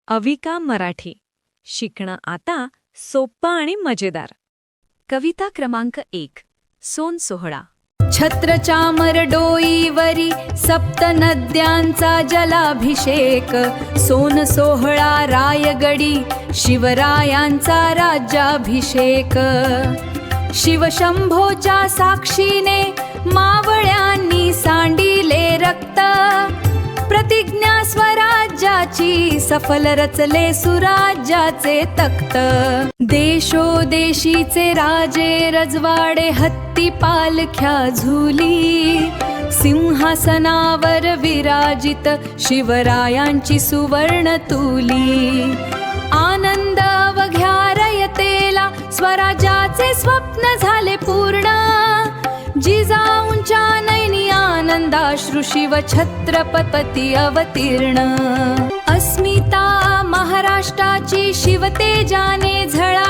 अविका मराठी. शिकणं आता सोप्पं आणि मजेदार. कविता क्रमांक 1. सोन सोहळा. छत्र चामर डोईवरी सप्त नद्यांचा जलाभिषेक. सोन सोहळा रायगडी शिवरायांचा राज्याभिषेक. शिवशंभोच्या साक्षीने मावळ्यांनी सांडिले रक्त. प्रतिज्ञा स्वराज्याची सफल रचले सुराज्याचे तख्त. देशोदेशीचे राजे रजवाडे हत्ती पालख्या झुली. सिंहासनावर विराजित शिवरायांची सुवर्ण तुली. आनंद अवघ्या रयतेला स्वराज्याचे स्वप्न झाले पूर्ण. जिजाऊंच्या नयनी आनंदाश्रू शिव छत्रपती अवतीर्ण. अस्मिता महाराष्ट्राची शिवतेजाने झळा.